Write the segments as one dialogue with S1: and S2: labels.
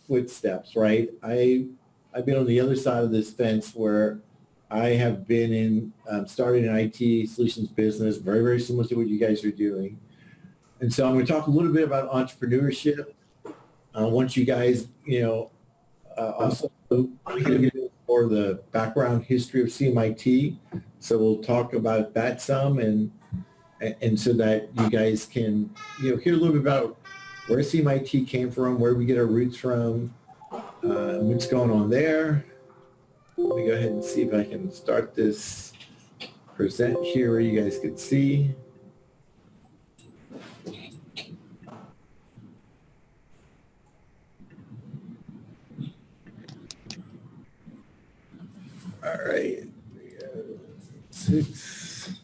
S1: footsteps, right? I've been on the other side of this fence where I have been in started an IT solutions business, very, very similar to what you guys are doing. And so I'm going to talk a little bit about entrepreneurship. Once you guys, also get more of the background history of CMIT. So we'll talk about that some and so that you guys can, hear a little bit about where CMIT came from, where we get our roots from, what's going on there. Let me go ahead and see if I can start this present here where you guys can see. All right, 6.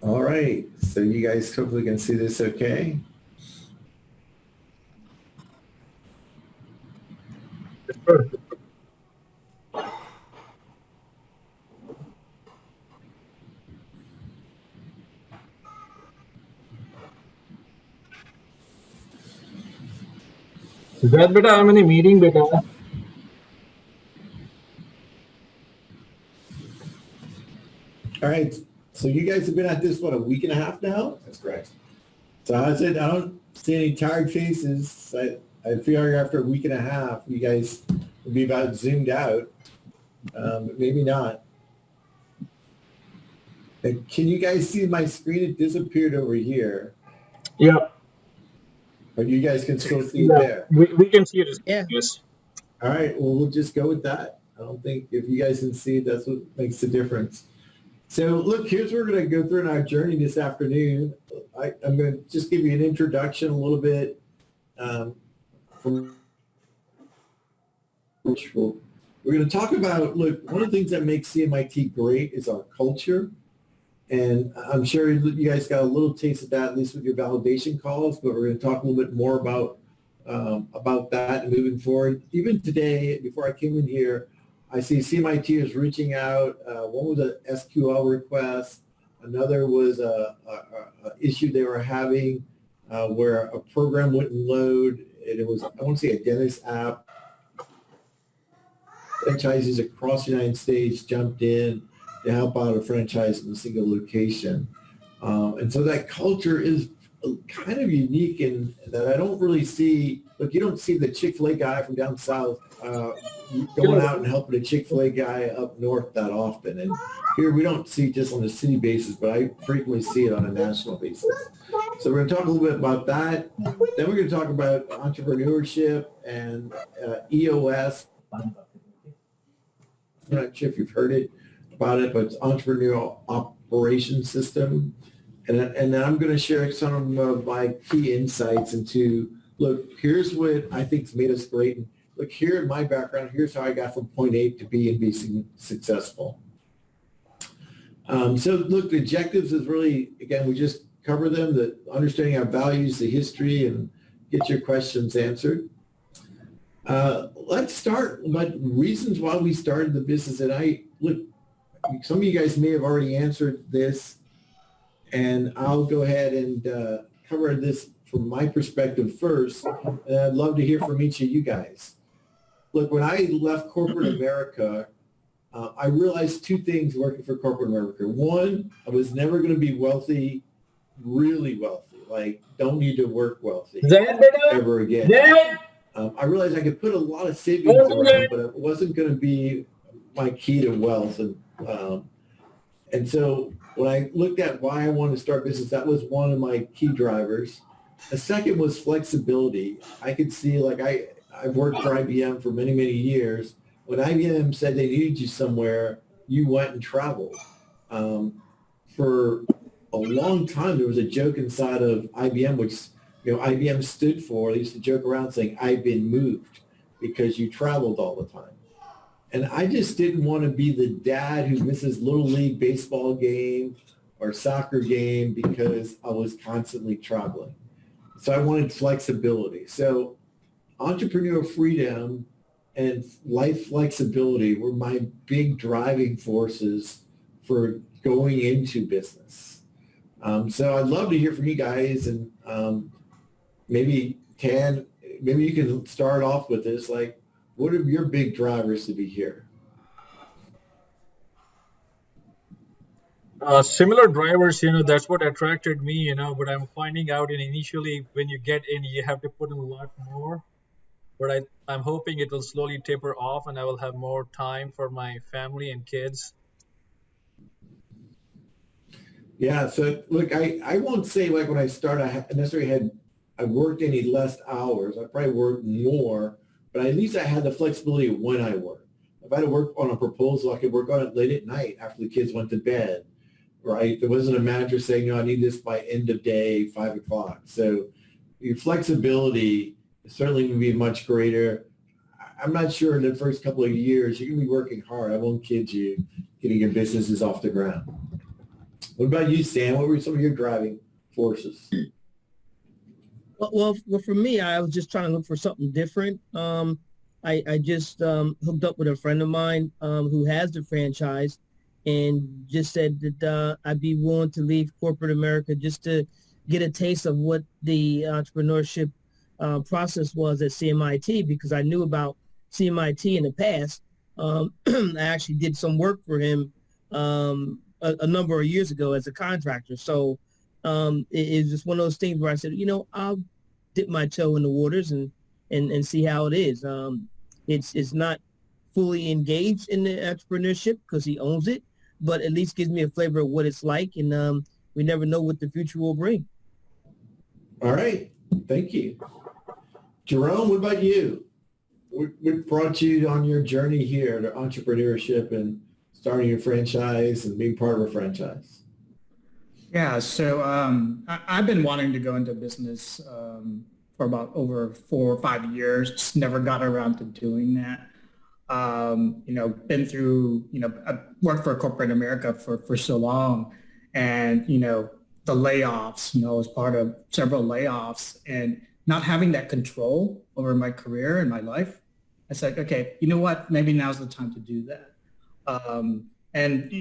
S1: All right, so you guys hopefully can see this okay.
S2: Siddharth beta, I'm in a meeting beta.
S1: All right, so you guys have been at this, what, a week and a half now?
S3: That's correct.
S1: So how's it? I don't see any tired faces. I figure after a week and a half, you guys would be about zoomed out, but maybe not. Can you guys see my screen? It disappeared over here.
S2: Yeah.
S1: But you guys can still see it there.
S2: We can see it.
S4: Yeah.
S2: Yes.
S1: All right, well, we'll just go with that. I don't think if you guys can see it, that's what makes the difference. So look, here's what we're going to go through in our journey this afternoon. I'm going to just give you an introduction a little bit. We're going to talk about, look, one of the things that makes CMIT great is our culture. And I'm sure you guys got a little taste of that, at least with your validation calls, but we're going to talk a little bit more about that and moving forward. Even today, before I came in here, I see CMIT is reaching out. One was an SQL request. Another was a issue they were having where a program wouldn't load. And it was, I want to say, a dentist app. Franchises across the United States jumped in to help out a franchise in a single location. And so that culture is kind of unique in that I don't really see, look, you don't see the Chick-fil-A guy from down south going out and helping a Chick-fil-A guy up north that often. And here we don't see just on a city basis, but I frequently see it on a national basis. So we're going to talk a little bit about that. Then we're going to talk about entrepreneurship and EOS. I'm not sure if you've heard about it, but it's Entrepreneurial Operations System. And then I'm going to share some of my key insights into, look, here's what I think's made us great. And look, here in my background, here's how I got from point A to B and be successful. So look, the objectives is really, again, we just cover them, the understanding our values, the history, and get your questions answered. Let's start with reasons why we started the business. And look, some of you guys may have already answered this, and I'll go ahead and cover this from my perspective first. And I'd love to hear from each of you guys. Look, when I left corporate America, I realized two things working for corporate America. One, I was never going to be wealthy, really wealthy, like don't need to work wealthy ever again. I realized I could put a lot of savings around, but it wasn't going to be my key to wealth. And so when I looked at why I wanted to start business, that was one of my key drivers. The second was flexibility. I could see, like I've worked for IBM for many, many years. When IBM said they needed you somewhere, you went and traveled. For a long time, there was a joke inside of IBM, which IBM stood for. They used to joke around saying, "I've been moved," because you traveled all the time. And I just didn't want to be the dad who misses little league baseball game or soccer game because I was constantly traveling. So I wanted flexibility. So entrepreneur freedom and life flexibility were my big driving forces for going into business. So I'd love to hear from you guys, and maybe Tan, maybe you can start off with this. Like, what are your big drivers to be here?
S2: Similar drivers, that's what attracted me, but I'm finding out initially when you get in, you have to put in a lot more. But I'm hoping it will slowly taper off and I will have more time for my family and kids.
S1: Yeah. So look, I won't say like when I started, I worked any less hours. I probably worked more, but at least I had the flexibility of when I worked. If I had to work on a proposal, I could work on it late at night after the kids went to bed, right? There wasn't a manager saying, no, I need this by end of day, 5 o'clock. So your flexibility is certainly going to be much greater. I'm not sure in the first couple of years, you're going to be working hard. I won't kid you, getting your businesses off the ground. What about you, Stan? What were some of your driving forces?
S3: Well, for me, I was just trying to look for something different. I just hooked up with a friend of mine who has the franchise, and just said that I'd be willing to leave corporate America just to get a taste of what the entrepreneurship process was at CMIT, because I knew about CMIT in the past. I actually did some work for him a number of years ago as a contractor. So it's just one of those things where I said, I'll dip my toe in the waters and see how it is. It's not fully engaged in the entrepreneurship because he owns it, but at least gives me a flavor of what it's like. And we never know what the future will bring.
S1: All right. Thank you. Jerome, what about you? What brought you on your journey here to entrepreneurship and starting a franchise and being part of a franchise?
S4: Yeah, so I've been wanting to go into business for about over 4 or 5 years. Just never got around to doing that. Been through, I worked for corporate America for so long, and the layoffs. I was part of several layoffs, and not having that control over my career and my life. I said, okay, you know what? Maybe now's the time to do that. And,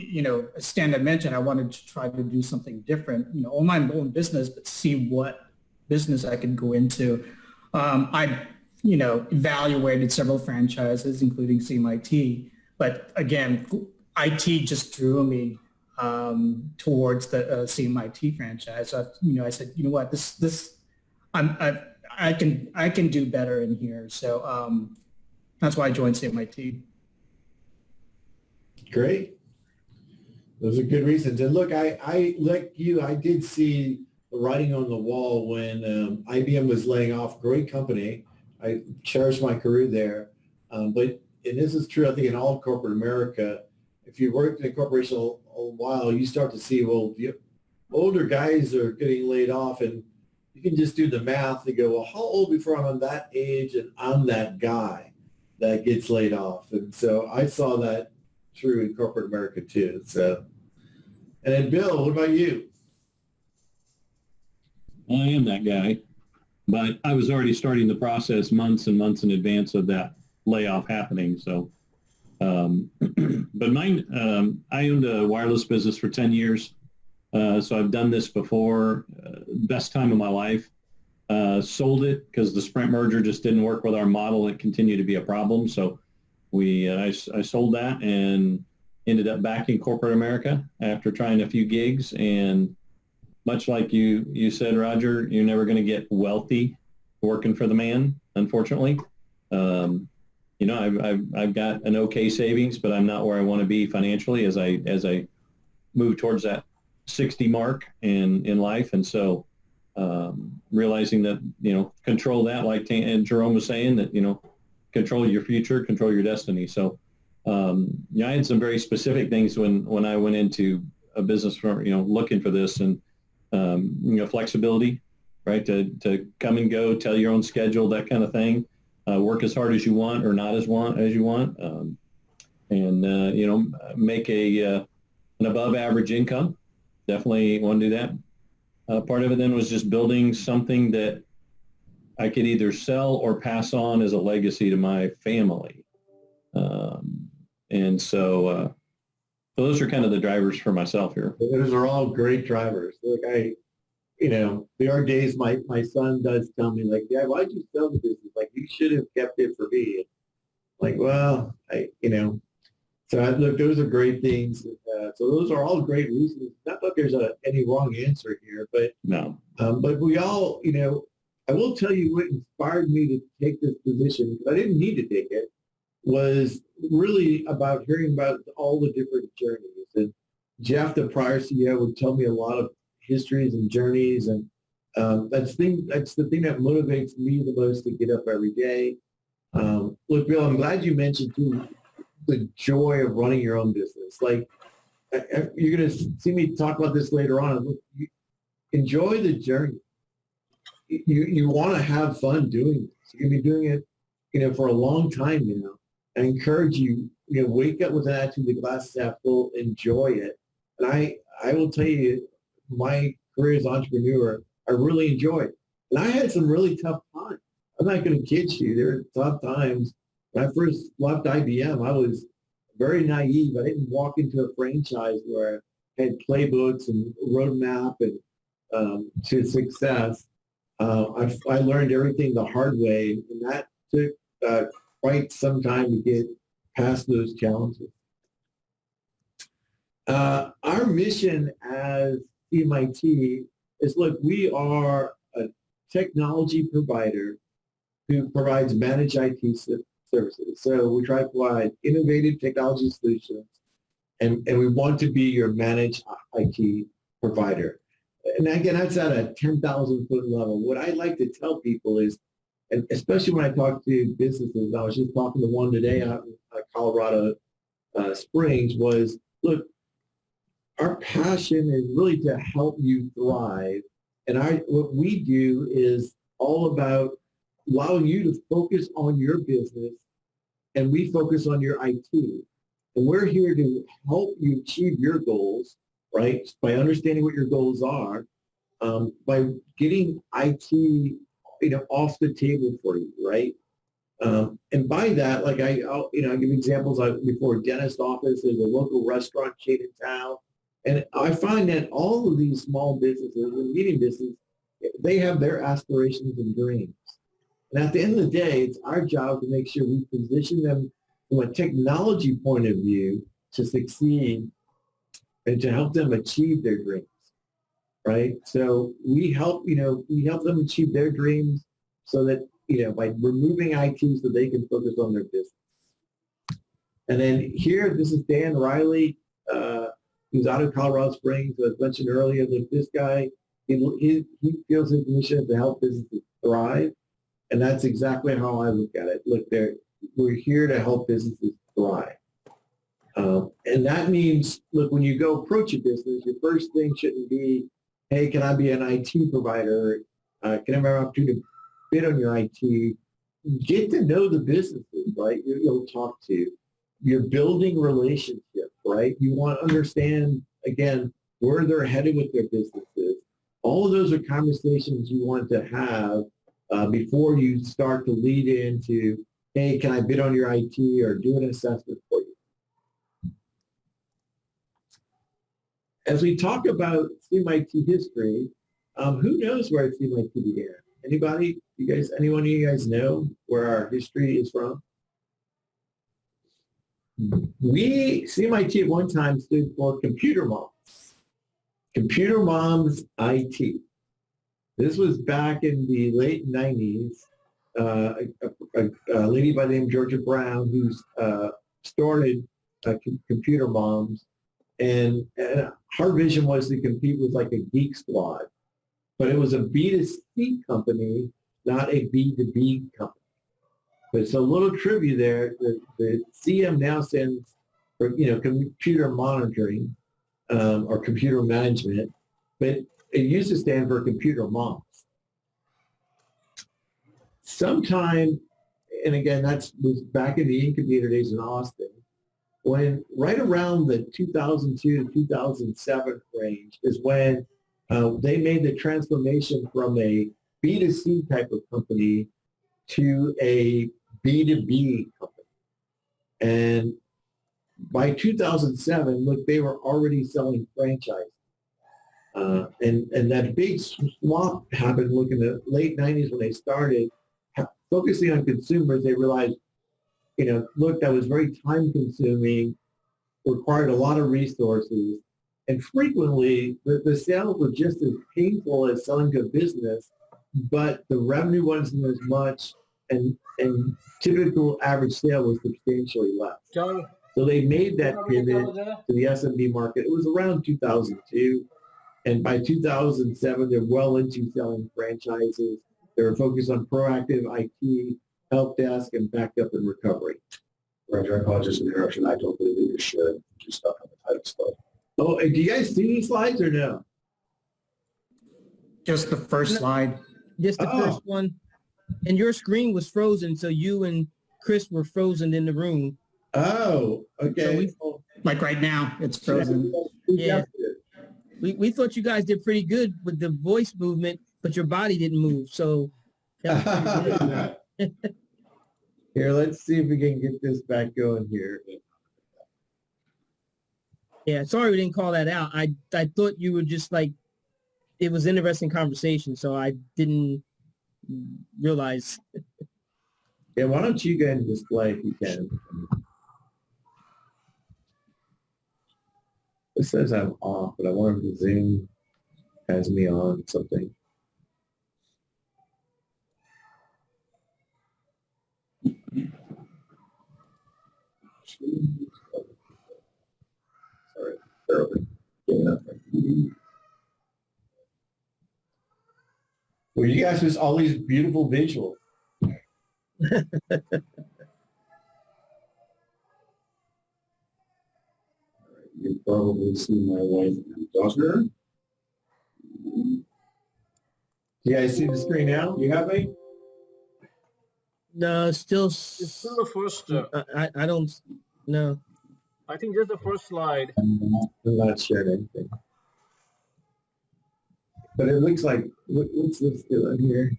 S4: as Stan had mentioned, I wanted to try to do something different, own my own business, but see what business I could go into. I, evaluated several franchises, including CMIT. But again, IT just drew me towards the CMIT franchise. So, I said, you know what, I can do better in here. So that's why I joined CMIT.
S1: Great. Those are good reasons. And look, I like you, I did see the writing on the wall when IBM was laying off. Great company. I cherished my career there. But this is true, I think, in all of corporate America. If you worked in a corporation a while, you start to see, well, the older guys are getting laid off, and you can just do the math to go, well, how old before I'm that age and I'm that guy that gets laid off? And so I saw that true in corporate America too. So, and then Bill, what about you?
S5: Well, I am that guy, but I was already starting the process months and months in advance of that layoff happening. So, but mine, I owned a wireless business for 10 years. So I've done this before, best time of my life. Sold it because the Sprint merger just didn't work with our model. It continued to be a problem. So I sold that and ended up back in corporate America after trying a few gigs. And much like you said, Roger, you're never going to get wealthy working for the man, unfortunately. I've got an okay savings, but I'm not where I want to be financially as I move towards that 60 mark in life. And so realizing that, control that, like Jerome was saying, that, control your future, control your destiny. So, I had some very specific things when I went into a business for, looking for this, and, flexibility, right? To come and go, tell your own schedule, that kind of thing. Work as hard as you want or not as you want. And make an above average income. Definitely want to do that. Part of it then was just building something that I could either sell or pass on as a legacy to my family. And so those are kind of the drivers for myself here.
S1: Those are all great drivers. Like there are days my son does tell me like, Dad, why'd you sell the business? Like you should have kept it for me. Like, well, look, those are great things. So those are all great reasons. Not that there's any wrong answer here, but
S5: No.
S1: but we all, I will tell you what inspired me to take this position, because I didn't need to take it, was really about hearing about all the different journeys. And Jeff, the prior CEO, would tell me a lot of histories and journeys, and that's the thing that motivates me the most to get up every day. Look, Bill, I'm glad you mentioned too the joy of running your own business. Like you're going to see me talk about this later on. Look, enjoy the journey. You want to have fun doing this. You're going to be doing it, for a long time now. I encourage you, wake up with an attitude, the glass is half full, enjoy it. And I will tell you, my career as an entrepreneur, I really enjoyed. And I had some really tough times. I'm not going to kid you. There were tough times. When I first left IBM, I was very naive. I didn't walk into a franchise where I had playbooks and roadmap and to success. I learned everything the hard way, and that took quite some time to get past those challenges. Our mission as CMIT is, look, we are a technology provider who provides managed IT services. So we try to provide innovative technology solutions, and we want to be your managed IT provider. And again, that's at a 10,000-foot level. What I like to tell people is, and especially when I talk to businesses, I was just talking to one today out in Colorado Springs, was, look, our passion is really to help you thrive. And what we do is all about allowing you to focus on your business, and we focus on your IT. And we're here to help you achieve your goals, right, by understanding what your goals are, by getting IT, off the table for you, right? And by that, like I'll give examples. Before dentist office, there's a local restaurant chain in town, and I find that all of these small businesses and medium businesses, they have their aspirations and dreams. And at the end of the day, it's our job to make sure we position them from a technology point of view to succeed and to help them achieve their dreams, right? So we help them achieve their dreams so that, by removing IT so they can focus on their business. And then here, this is Dan Riley, who's out of Colorado Springs. As I mentioned earlier, that this guy, he feels his mission is to help businesses thrive. And that's exactly how I look at it. Look, we're here to help businesses thrive. And that means, look, when you go approach a business, your first thing shouldn't be, hey, can I be an IT provider? Can I have an opportunity to bid on your IT? Get to know the businesses, right? You'll talk to. You're building relationships, right? You want to understand, again, where they're headed with their businesses. All of those are conversations you want to have before you start to lead into, hey, can I bid on your IT or do an assessment for you? As we talk about CMIT history, who knows where CMIT began? Anybody? Anyone of you guys know where our history is from? CMIT at one time stood for Computer Moms. Computer Moms IT. This was back in the late 90s. A lady by the name of Georgia Brown, who's started Computer Moms, and her vision was to compete with like a Geek Squad, but it was a B2C company, not a B2B company. But so a little trivia there, the CM now stands for, computer monitoring or computer management, but it used to stand for Computer Moms. Sometime, and again, was back in the incubator days in Austin, when right around the 2002 to 2007 range is when they made the transformation from a B2C type of company to a B2B company. And by 2007, look, they were already selling franchise. And that big swap happened, look, in the late 90s when they started focusing on consumers. They realized, look, that was very time consuming, required a lot of resources. And frequently, the sales were just as painful as selling to a business, but the revenue wasn't as much, and typical average sale was substantially less.
S2: Joe,
S1: So they made that
S2: you
S1: pivot
S2: know there?
S1: to the SMB market. It was around 2002. And by 2007, they're well into selling franchises. They're focused on proactive IT, help desk, and backup and recovery.
S6: Roger, I apologize for the interruption. I don't believe that you should do stuff on the title stuff.
S1: Oh, and do you guys see these slides or no?
S4: Just the first slide.
S3: Just the
S1: Oh.
S3: first one. And your screen was frozen, so you and Chris were frozen in the room.
S1: Oh, okay.
S4: Like right now, it's frozen.
S3: Yeah. We thought you guys did pretty good with the voice movement, but your body didn't move. So that was pretty good.
S1: Here, let's see if we can get this back going here.
S3: Yeah, sorry we didn't call that out. I thought you were just like, it was interesting conversation, so I didn't realize.
S1: Yeah, why don't you go ahead and display if you can? It says I'm off, but I wonder if the Zoom has me on something. Sorry, early. Yeah. Well, you guys just all these beautiful visuals.
S6: You probably see my wife and daughter.
S1: Do you guys see the screen now? You have me?
S3: No, still.
S2: It's still the first.
S3: I don't know.
S2: I think just the first slide.
S1: I'm not sharing anything. But it looks like, what's this doing here?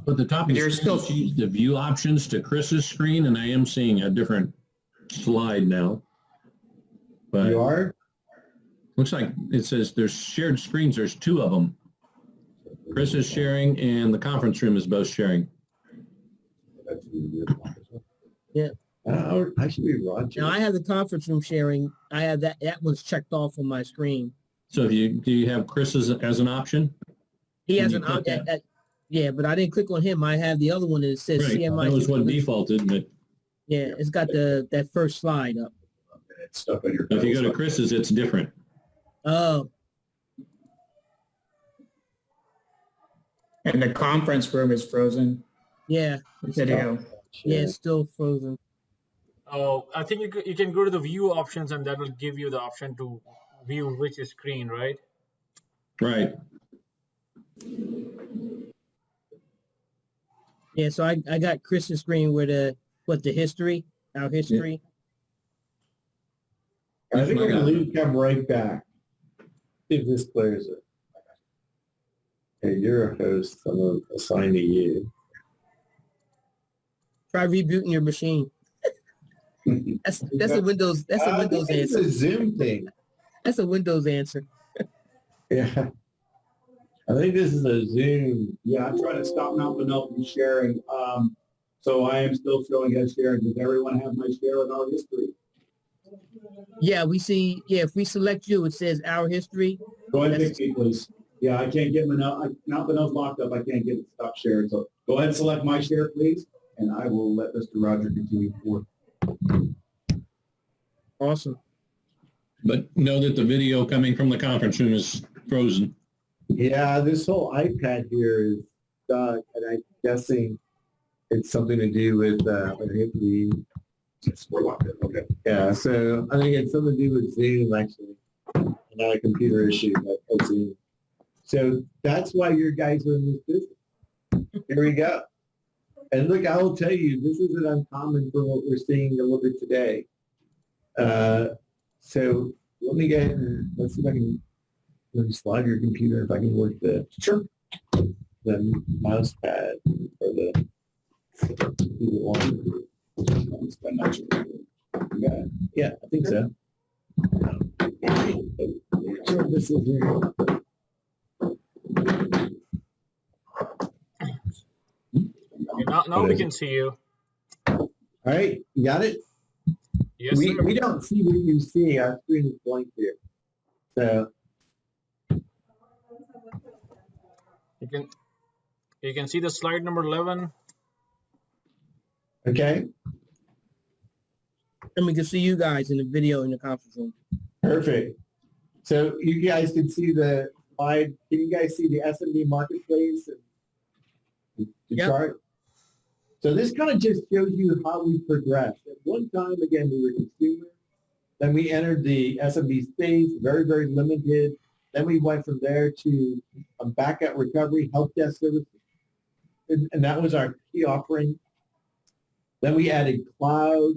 S5: But the top of
S4: You're
S5: your
S4: still-
S5: still change the view options to Chris's screen, and I am seeing a different slide now. But
S1: You are?
S5: looks like it says there's shared screens. There's two of them. Chris is sharing, and the conference room is both sharing.
S1: I should be Roger.
S3: Now I have the conference room sharing. I have that one's checked off on my screen.
S5: So do you have Chris as an option?
S3: He
S5: When
S3: has
S5: you
S3: an
S5: click that.
S3: yeah, but I didn't click on him. I have the other one that says
S5: Right,
S3: CMI.
S5: that was what defaulted, but
S3: Yeah, it's got that first slide up.
S6: It's stuff on your.
S5: if you go to Chris's, it's different.
S3: Oh,
S4: And the conference room is frozen.
S3: yeah,
S4: Video.
S3: yeah, it's still frozen.
S2: Oh, I think you can go to the view options, and that will give you the option to view which screen, right?
S5: Right.
S3: Yeah, so I got Chris's screen with the history, our history.
S1: I think we're going to come right back if this clears it. Hey, you're a host. I'm going to assign to you.
S3: Try rebooting your machine. That's a Windows. That's a Windows
S1: It's
S3: answer.
S1: a Zoom thing.
S3: That's a Windows answer.
S1: Yeah. I think this is a Zoom.
S6: Yeah, I'm trying to stop Mount Benel from sharing. So I am still showing as sharing. Does everyone have my share in our history?
S3: Yeah, we see. Yeah, if we select you, it says our history.
S6: Go ahead and pick me, please. Yeah, I can't get Mount Benel's locked up. I can't get it to stop sharing. So go ahead and select my share, please. And I will let Mr. Roger continue forward.
S3: Awesome.
S5: But know that the video coming from the conference room is frozen.
S1: Yeah, this whole iPad here is stuck, and I'm guessing it's something to do with
S6: We're locked in. Okay.
S1: yeah, so I think it's something to do with Zoom, actually. Not a computer issue, but a Zoom. So that's why your guys are in this business. Here we go. And look, I will tell you, this isn't uncommon for what we're seeing a little bit today. So let me get, let's see if I can, let me slide your computer if I can work the mouse pad or the either one.
S6: Yeah, yeah, I think so.
S1: Sure, this is here.
S2: Now we can see you.
S1: All right, you got it?
S2: Yes,
S1: we,
S2: sir.
S1: we don't see what you see. Our screen is blank here. So,
S2: You can see the slide number 11.
S1: okay,
S3: And we can see you guys in the video in the conference room.
S1: perfect. So you guys can see the slide. Can you guys see the SMB marketplace and the
S3: Yep.
S1: chart? So this kind of just shows you how we progressed. At one time, again, we were consumer. Then we entered the SMB space, very, very limited. Then we went from there to backup recovery, help desk services. And that was our key offering. Then we added cloud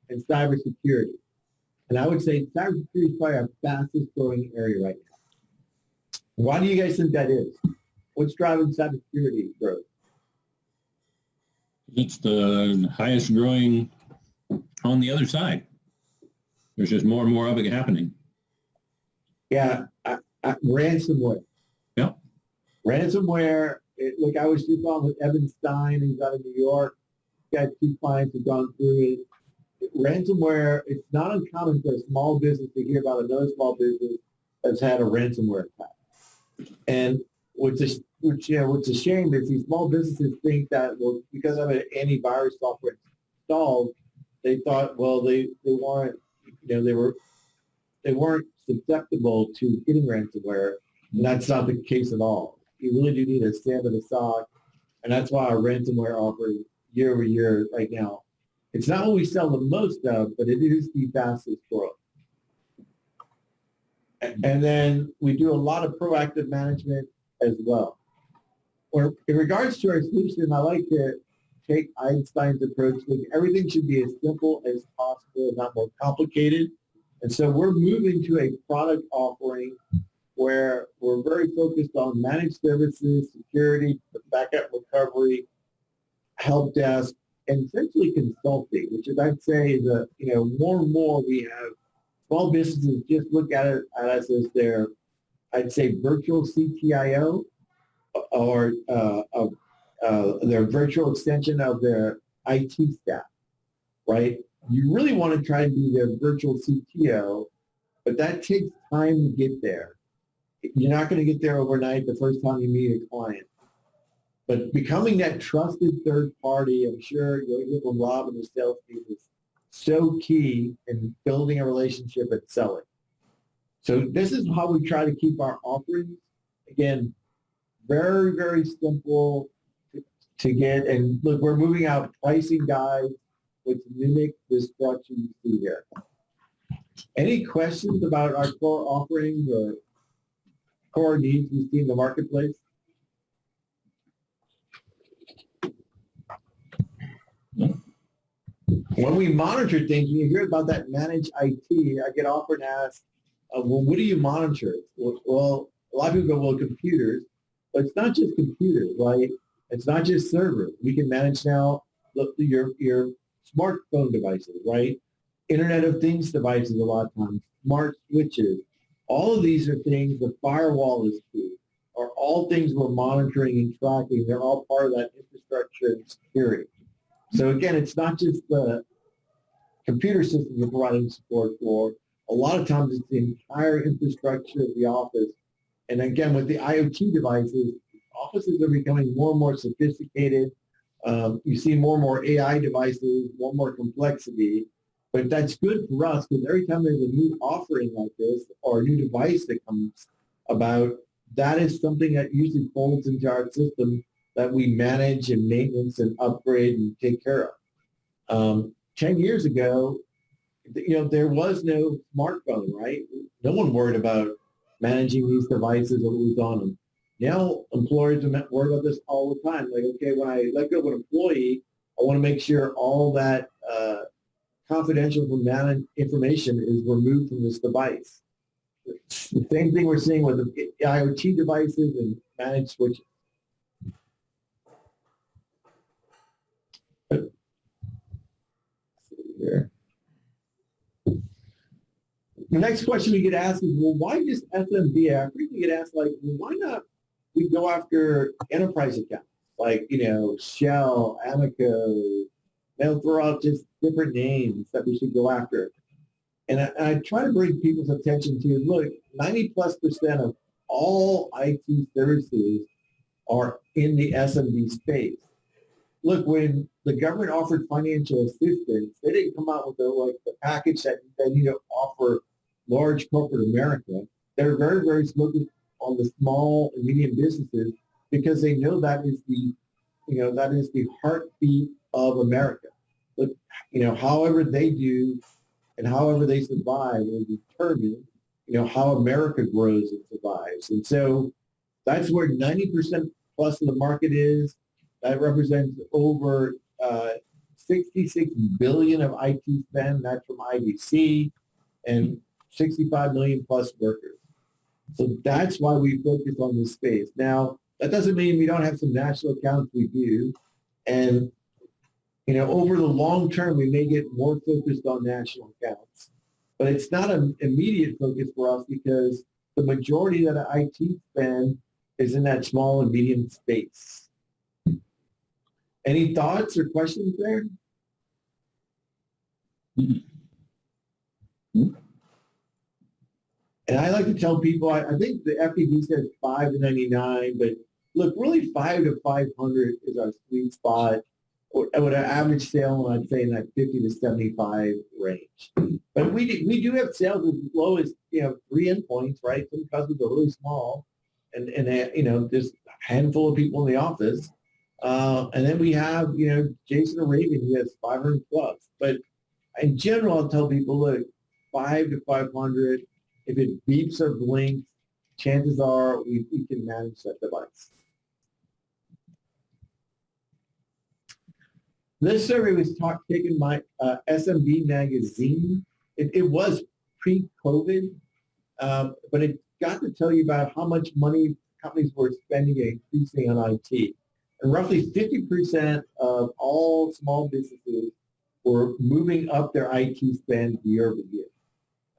S1: and cybersecurity. And I would say cybersecurity is probably our fastest growing area right now. Why do you guys think that is? What's driving cybersecurity growth?
S5: It's the highest growing on the other side. There's just more and more of it happening.
S1: Yeah, ransomware.
S5: Yep.
S1: Ransomware, look, I was just on with Evan Stein, who's out of New York. Got 2 clients who've gone through it. Ransomware, it's not uncommon for a small business to hear about another small business that's had a ransomware attack. And what's a shame is these small businesses think that, well, because I have an antivirus software installed, they thought, well, they weren't, they weren't susceptible to getting ransomware. And that's not the case at all. You really do need a stab in the sock. And that's why our ransomware offering year over year right now, it's not what we sell the most of, but it is the fastest growth. And then we do a lot of proactive management as well. Or in regards to our solution, I like to take Einstein's approach. Like everything should be as simple as possible, not more complicated. And so we're moving to a product offering where we're very focused on managed services, security, backup recovery, help desk, and essentially consulting, which is, I'd say, more and more we have small businesses just look at us as their, I'd say, virtual CTIO or their virtual extension of their IT staff, right? You really want to try and be their virtual CTO, but that takes time to get there. You're not going to get there overnight the first time you meet a client. But becoming that trusted third party, I'm sure you'll hear from Rob and the sales team, is so key in building a relationship and selling. So this is how we try to keep our offerings. Again, very, very simple to get. And look, we're moving out pricing guides which mimic the structure you see here. Any questions about our core offerings or core needs we see in the marketplace? When we monitor things, when you hear about that managed IT, I get often asked, well, what do you monitor? Well, a lot of people go, well, computers. But it's not just computers, right? It's not just servers. We can manage now your smartphone devices, right? Internet of Things devices a lot of times, smart switches. All of these are things, the firewall is key, are all things we're monitoring and tracking. They're all part of that infrastructure and security. So again, it's not just the computer systems we're providing support for. A lot of times it's the entire infrastructure of the office. And again, with the IoT devices, offices are becoming more and more sophisticated. You see more and more AI devices, more and more complexity. But that's good for us because every time there's a new offering like this or a new device that comes about, that is something that usually folds into our system that we manage and maintenance and upgrade and take care of. 10 years ago, there was no smartphone, right? No one worried about managing these devices or what was on them. Now, employers are worried about this all the time. Like, okay, when I let go of an employee, I want to make sure all that confidential information is removed from this device. The same thing we're seeing with the IoT devices and managed switches. here. The next question we get asked is, well, why just SMB? I frequently get asked, like, well, why not we go after enterprise accounts? Like, Shell, Amoco, they'll throw out just different names that we should go after. And I try to bring people's attention to, look, 90+% of all IT services are in the SMB space. Look, when the government offered financial assistance, they didn't come out with the package that they need to offer large corporate America. They're very, very focused on the small and medium businesses because they know that is the heartbeat of America. But, however they do and however they survive will determine, how America grows and survives. And so that's where 90% plus of the market is. That represents over 66 billion of IT spend. That's from IBC, and 65 million plus workers. So that's why we focus on this space. Now, that doesn't mean we don't have some national accounts. We do. And, over the long term, we may get more focused on national accounts. But it's not an immediate focus for us because the majority of the IT spend is in that small and medium space. Any thoughts or questions there? And I like to tell people, I think the FPD says 5 to 99, but look, really 5 to 500 is our sweet spot. With an average sale, I'd say in that 50 to 75 range. But we do have sales as low as 3 endpoints, right? Some customers are really small, and they, just a handful of people in the office. And then we have, Jason Arabian, who has 500 plus. But in general, I'll tell people, look, 5 to 500, if it beeps or blinks, chances are we can manage that device. This survey was taken by SMB magazine. It was pre-COVID, but it got to tell you about how much money companies were spending and increasing on IT. And roughly 50% of all small businesses were moving up their IT spend year over year.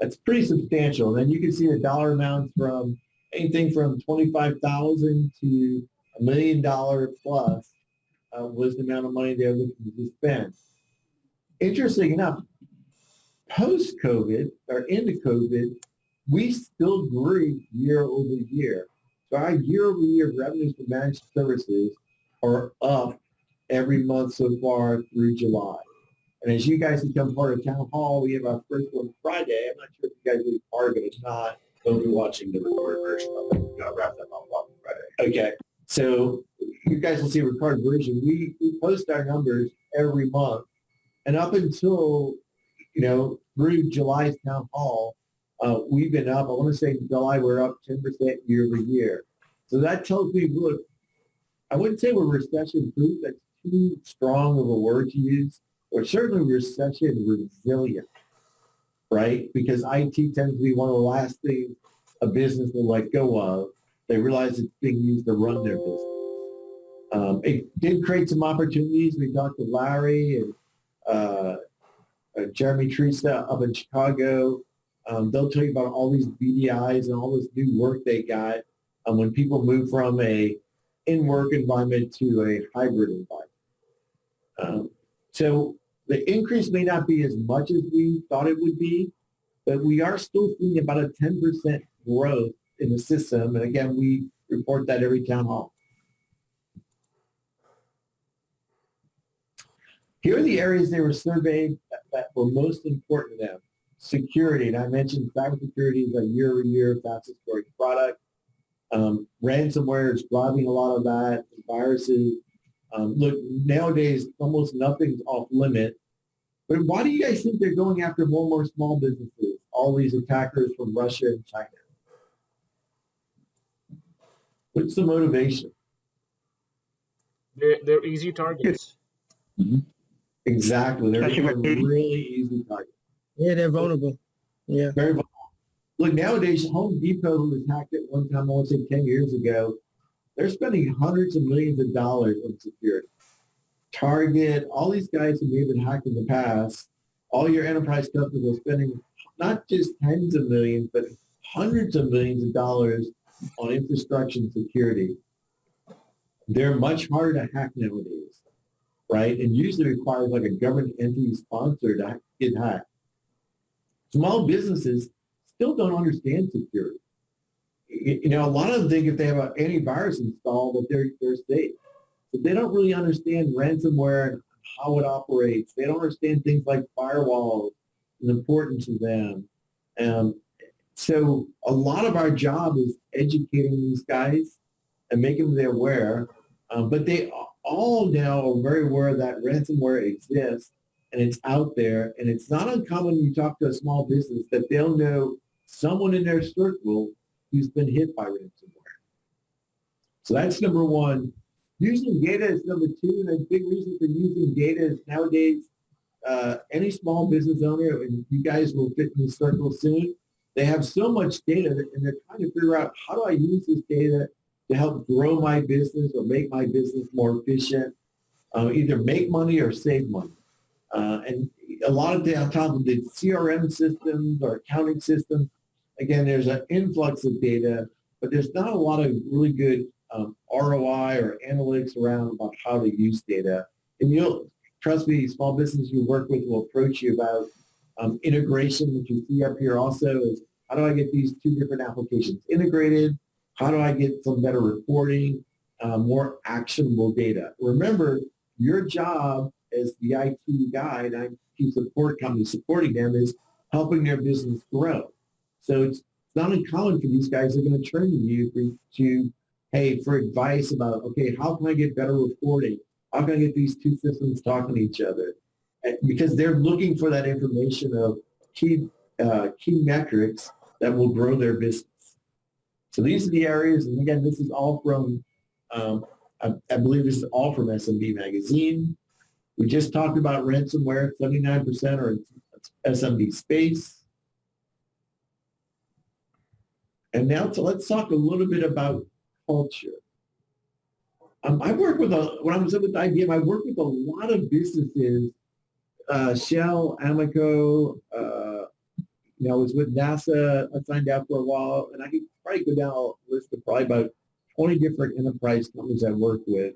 S1: That's pretty substantial. And then you can see the dollar amounts from anything from $25,000 to $1 million plus was the amount of money they were looking to spend. Interesting enough, post-COVID or into COVID, we still grew year over year. So our year over year revenues for managed services are up every month so far through July. And as you guys become part of Town Hall, we have our first one Friday. I'm not sure if you guys will be part of it. If not,
S6: They'll be watching the recorded version of it. We got to wrap that up on Friday.
S1: okay. So you guys will see a recorded version. We post our numbers every month. And up until, through July's Town Hall, we've been up. I want to say in July, we're up 10% year over year. So that tells me, look, I wouldn't say we're recession-proof. That's too strong of a word to use. We're certainly recession resilient, right? Because IT tends to be one of the last things a business will let go of. They realize it's being used to run their business. It did create some opportunities. We talked to Larry and Jeremy Teresa up in Chicago. They'll tell you about all these BDIs and all this new work they got when people move from a in-work environment to a hybrid environment. So the increase may not be as much as we thought it would be, but we are still seeing about a 10% growth in the system. And again, we report that every town hall. Here are the areas they were surveyed that were most important to them. Security, and I mentioned cybersecurity is a year-over-year fastest growing product. Ransomware is driving a lot of that, viruses. Look, nowadays, almost nothing's off limit. But why do you guys think they're going after more and more small businesses, all these attackers from Russia and China? What's the motivation?
S2: They're easy targets.
S5: Mm-hmm.
S1: Exactly. They're really easy targets.
S3: Yeah, they're vulnerable. Yeah.
S1: Very vulnerable. Look, nowadays, Home Depot was hacked at one time, I want to say 10 years ago. They're spending hundreds of millions of dollars on security. Target, all these guys who may have been hacked in the past, all your enterprise customers are spending not just tens of millions, but hundreds of millions of dollars on infrastructure and security. They're much harder to hack nowadays, right? And usually requires like a government entity sponsor to get hacked. Small businesses still don't understand security. You know, a lot of them think if they have an antivirus installed that they're safe. But they don't really understand ransomware and how it operates. They don't understand things like firewalls and the importance of them. So a lot of our job is educating these guys and making them aware. But they all now are very aware that ransomware exists and it's out there. And it's not uncommon when you talk to a small business that they'll know someone in their circle who's been hit by ransomware. So that's number one. Using data is number two, and a big reason for using data is nowadays any small business owner, and you guys will fit in this circle soon, they have so much data and they're trying to figure out how do I use this data to help grow my business or make my business more efficient, either make money or save money. And a lot of the on top of the CRM systems or accounting systems, again, there's an influx of data, but there's not a lot of really good ROI or analytics around about how to use data. And you'll, trust me, small business you work with will approach you about integration, which you see up here also is how do I get these two different applications integrated? How do I get some better reporting, more actionable data? Remember, your job as the IT guy and IT support company supporting them is helping their business grow. So it's not uncommon for these guys. They're going to turn to you for advice about, okay, how can I get better reporting? How can I get these two systems talking to each other? Because they're looking for that information of key metrics that will grow their business. So these are the areas, and again, this is all from, I believe this is all from SMB Magazine. We just talked about ransomware, 79% are in SMB space. And now let's talk a little bit about culture. I work with when I was with IBM, I worked with a lot of businesses, Shell, Amoco, I was with NASA, I signed out for a while, and I could probably go down a list of probably about 20 different enterprise companies I work with,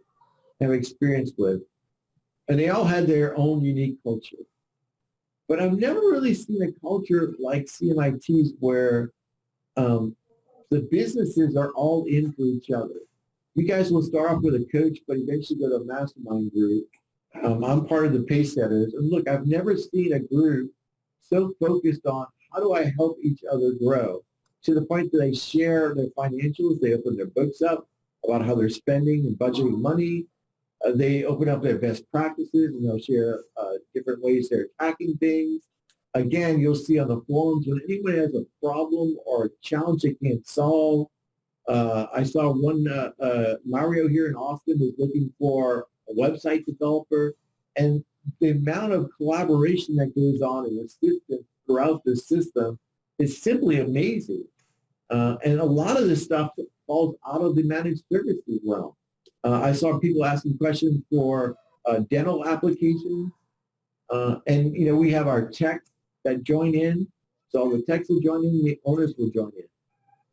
S1: have experience with, and they all had their own unique culture. But I've never really seen a culture like CMIT's where the businesses are all in for each other. You guys will start off with a coach, but eventually go to a mastermind group. I'm part of the pace setters. And look, I've never seen a group so focused on how do I help each other grow to the point that they share their financials. They open their books up about how they're spending and budgeting money. They open up their best practices and they'll share different ways they're attacking things. Again, you'll see on the forums when anyone has a problem or a challenge they can't solve. I saw one, Mario here in Austin is looking for a website developer, and the amount of collaboration that goes on in the system throughout the system is simply amazing. And a lot of this stuff falls out of the managed services realm. I saw people asking questions for dental applications. And, we have our techs that join in. So the techs will join in, the owners will join in.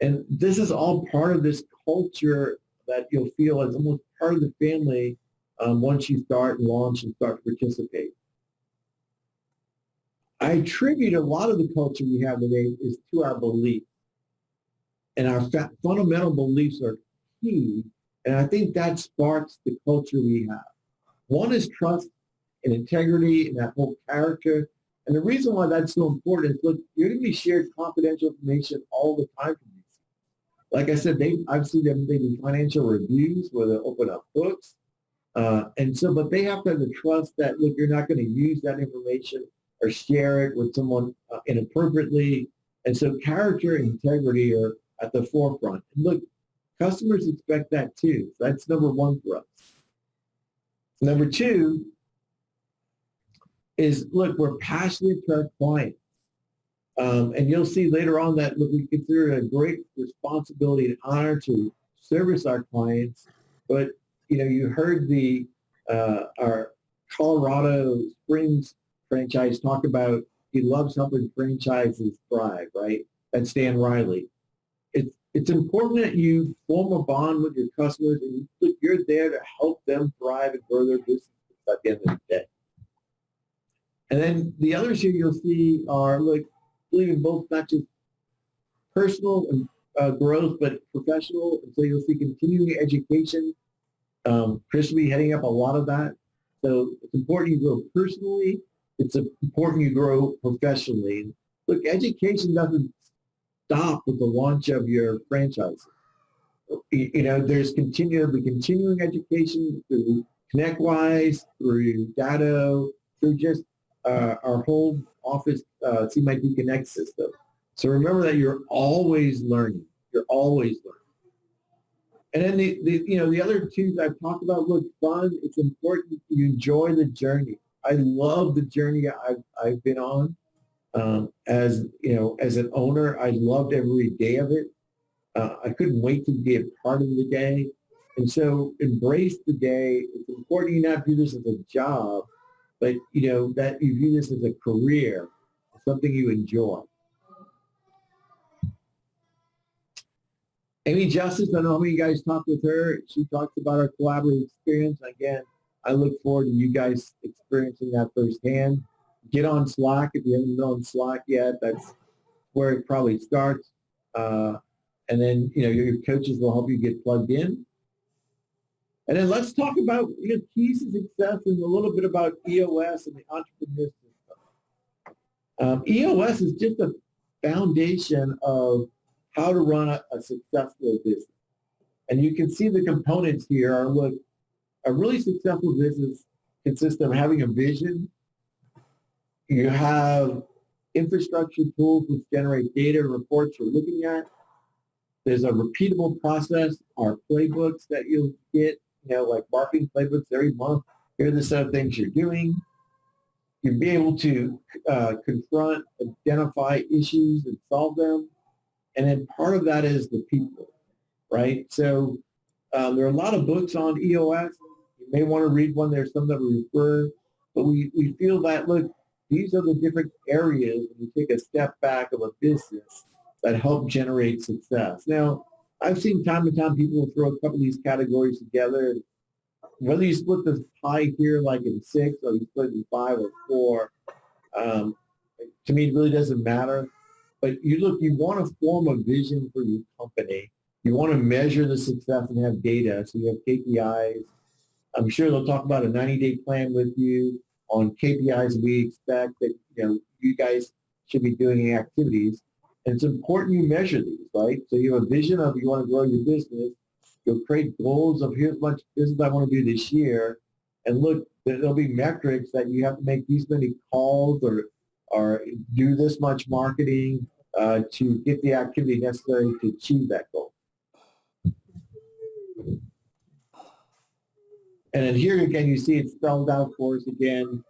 S1: And this is all part of this culture that you'll feel as almost part of the family once you start and launch and start to participate. I attribute a lot of the culture we have today is to our beliefs. And our fundamental beliefs are key. And I think that sparks the culture we have. One is trust and integrity and that whole character. And the reason why that's so important is, look, you're going to be shared confidential information all the time from these. Like I said, I've seen them do financial reviews where they open up books. But they have to have the trust that, look, you're not going to use that information or share it with someone inappropriately. And so character and integrity are at the forefront. And look, customers expect that too. So that's number one for us. Number two is, look, we're passionate to our clients. And you'll see later on that, look, we consider it a great responsibility and honor to service our clients. But, you heard our Colorado Springs franchise, talk about he loves helping franchises thrive, right? That's Dan Riley. It's important that you form a bond with your customers and you're there to help them thrive and grow their business at the end of the day. And then the others here you'll see are believe in both not just personal growth, but professional. And so you'll see continuing education. Chris will be heading up a lot of that. So it's important you grow personally. It's important you grow professionally. Look, education doesn't stop with the launch of your franchise. There's continuing education through ConnectWise, through Dado, through just our whole office CMIT Connect system. So remember that you're always learning. You're always learning. And then the other two that I've talked about, look, fun. It's important you enjoy the journey. I love the journey I've been on. As an owner, I loved every day of it. I couldn't wait to be a part of the day. And so embrace the day. It's important you not view this as a job, but that you view this as a career, something you enjoy. Amy Justice, I don't know how many of you guys talked with her. She talks about our collaborative experience. Again, I look forward to you guys experiencing that firsthand. Get on Slack if you haven't been on Slack yet. That's where it probably starts. And then, your coaches will help you get plugged in. And then let's talk about keys to success and a little bit about EOS and the entrepreneur system. EOS is just a foundation of how to run a successful business. And you can see the components here are, look, a really successful business consists of having a vision. You have infrastructure tools which generate data and reports you're looking at. There's a repeatable process, our playbooks that you'll get, like marketing playbooks every month. Here are the set of things you're doing. You'll be able to confront, identify issues and solve them. And then part of that is the people, right? So there are a lot of books on EOS. You may want to read one. There's some that we refer, but we feel that, look, these are the different areas when you take a step back of a business that help generate success. Now, I've seen time and time people will throw a couple of these categories together. Whether you split the pie here like in 6 or you split it in 5 or 4, to me, it really doesn't matter. But you want to form a vision for your company. You want to measure the success and have data. So you have KPIs. I'm sure they'll talk about a 90-day plan with you on KPIs we expect that you guys should be doing activities. And it's important you measure these, right? So you have a vision of you want to grow your business. You'll create goals of here's much business I want to do this year. And look, there'll be metrics that you have to make these many calls or do this much marketing to get the activity necessary to achieve that goal. And then here again, you see it spelled out for us again.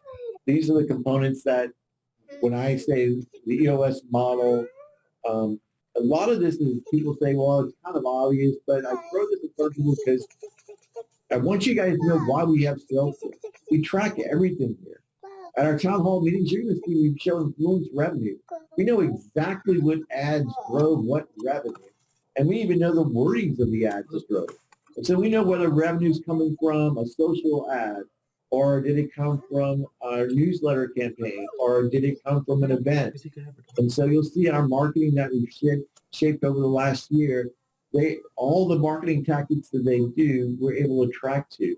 S1: These are the components that when I say the EOS model, a lot of this is people say, well, it's kind of obvious, but I throw this in front of people because I want you guys to know why we have sales. We track everything here. At our town hall meetings, you're going to see we've shown influence revenue. We know exactly what ads drove what revenue. And we even know the wordings of the ads that drove. And so we know whether revenue is coming from a social ad, or did it come from our newsletter campaign, or did it come from an event? And so you'll see our marketing that we've shaped over the last year, all the marketing tactics that they do, we're able to track to.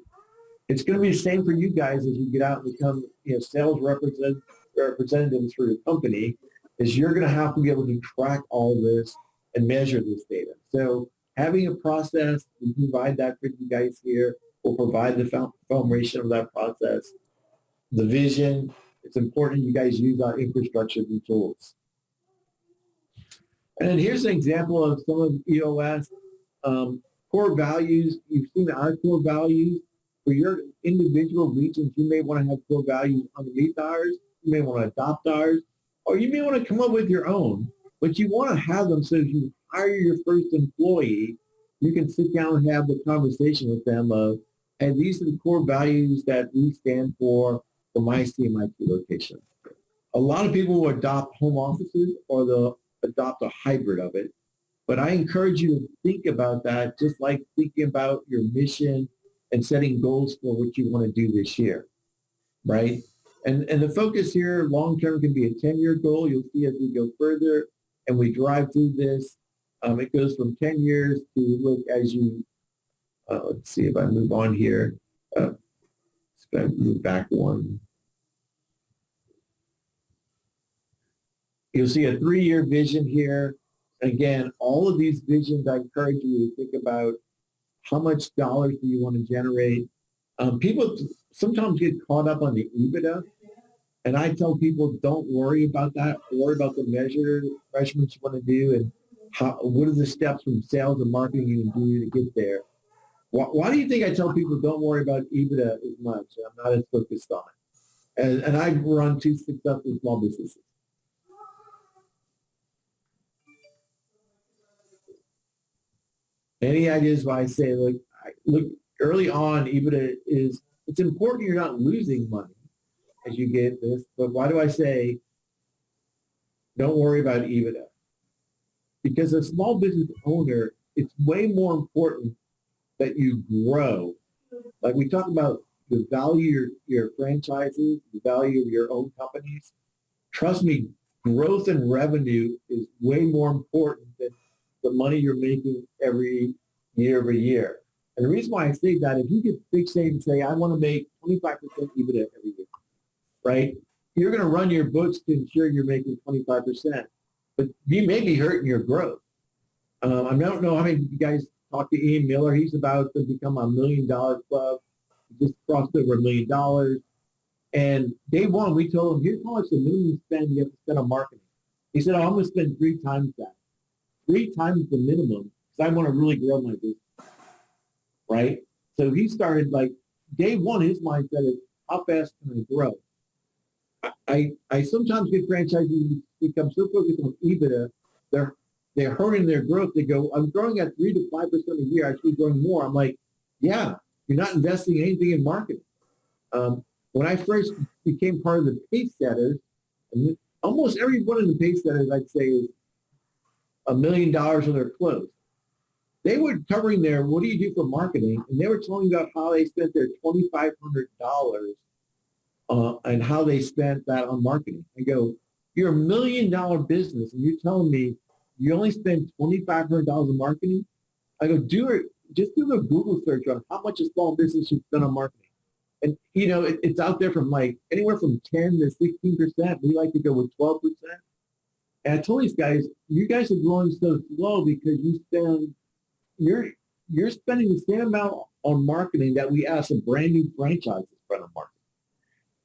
S1: It's going to be the same for you guys as you get out and become sales representatives for your company, is you're going to have to be able to track all this and measure this data. So having a process, we provide that for you guys here. We'll provide the foundation of that process. The vision, it's important you guys use our infrastructure and tools. And then here's an example of some of EOS. Core values, you've seen our core values. For your individual regions, you may want to have core values underneath ours. You may want to adopt ours, or you may want to come up with your own, but you want to have them so if you hire your first employee, you can sit down and have the conversation with them of, hey, these are the core values that we stand for my CMIT location. a lot of people will adopt home offices or they'll adopt a hybrid of it. But I encourage you to think about that, just like thinking about your mission and setting goals for what you want to do this year, right? And the focus here long-term can be a 10-year goal. You'll see as we go further and we drive through this, it goes from 10 years to look as you, let's see if I move on here. Move back one. You'll see a 3-year vision here. Again, all of these visions, I encourage you to think about how much dollars do you want to generate. People sometimes get caught up on the EBITDA, and I tell people don't worry about that. Worry about the measurements you want to do and what are the steps from sales and marketing you can do to get there. Why do you think I tell people don't worry about EBITDA as much? I'm not as focused on it. And I've run 2 successful small businesses. Any ideas why I say, look, early on, EBITDA it's important you're not losing money as you get this, but why do I say don't worry about EBITDA? Because a small business owner, it's way more important that you grow. Like we talk about the value of your franchises, the value of your own companies. Trust me, growth and revenue is way more important than the money you're making every year. And the reason why I say that, if you get fixated and say, I want to make 25% EBITDA every year, right? You're going to run your books to ensure you're making 25%, but you may be hurting your growth. I don't know how many of you guys talked to Ian Miller. He's about to become $1 million club. He just crossed over $1 million. And day one, we told him, here's how much the minimum spend you have to spend on marketing. He said, I'm going to spend 3 times that. 3 times the minimum, because I want to really grow my business, right? So he started day one, his mindset is, how fast can I grow? I sometimes get franchisees become so focused on EBITDA, they're hurting their growth. They go, I'm growing at 3 to 5% a year. I should be growing more. I'm like, yeah, you're not investing anything in marketing. When I first became part of the pace setters, and almost every one of the pace setters, I'd say, is $1 million when they're closed. They were covering their, what do you do for marketing? And they were telling about how they spent their $2,500 and how they spent that on marketing. I go, you're $1 million business and you're telling me you only spend $2,500 on marketing? I go, just do a Google search on how much a small business should spend on marketing. And, it's out there from anywhere from 10 to 16%. We like to go with 12%. And I told these guys, you guys are growing so slow because you're spending the same amount on marketing that we ask a brand new franchise to spend on marketing.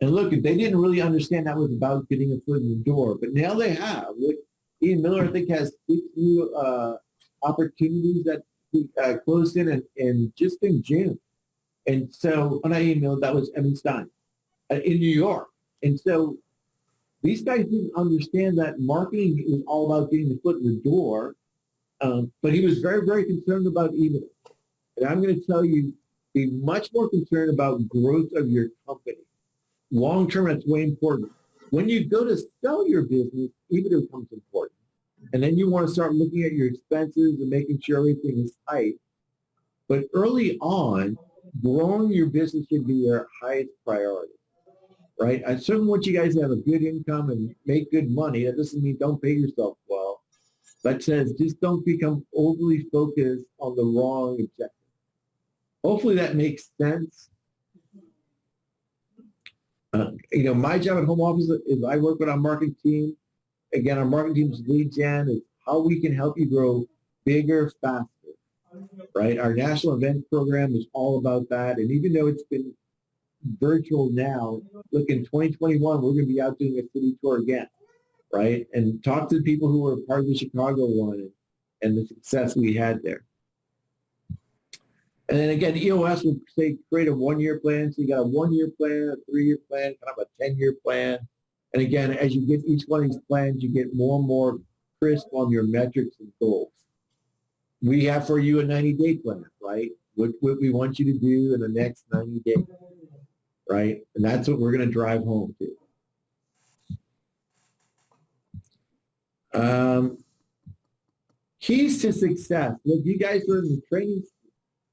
S1: And look, they didn't really understand that was about getting a foot in the door, but now they have. Look, Ian Miller, I think, has 6 new opportunities that he closed in just in June. And so, when I emailed, that was Evan Stein in New York. And so, these guys didn't understand that marketing was all about getting the foot in the door, but he was very, very concerned about EBITDA. And I'm going to tell you, be much more concerned about growth of your company. Long term, that's way important. When you go to sell your business, EBITDA becomes important. And then you want to start looking at your expenses and making sure everything is tight. But early on, growing your business should be your highest priority, right? I certainly want you guys to have a good income and make good money. That doesn't mean don't pay yourself well. That says just don't become overly focused on the wrong objective. Hopefully that makes sense. My job at home office is I work with our marketing team. Again, our marketing team's lead gen is how we can help you grow bigger, faster, right? Our national events program is all about that. And even though it's been virtual now, look, in 2021, we're going to be out doing a city tour again, right? And talk to the people who were part of the Chicago one and the success we had there. And then again, EOS will say create a 1-year plan. So you got a 1-year plan, a 3-year plan, kind of a 10-year plan. And again, as you get each one of these plans, you get more and more crisp on your metrics and goals. We have for you a 90-day plan, right? What we want you to do in the next 90 days, right? And that's what we're going to drive home to. Keys to success. Look, you guys are in the training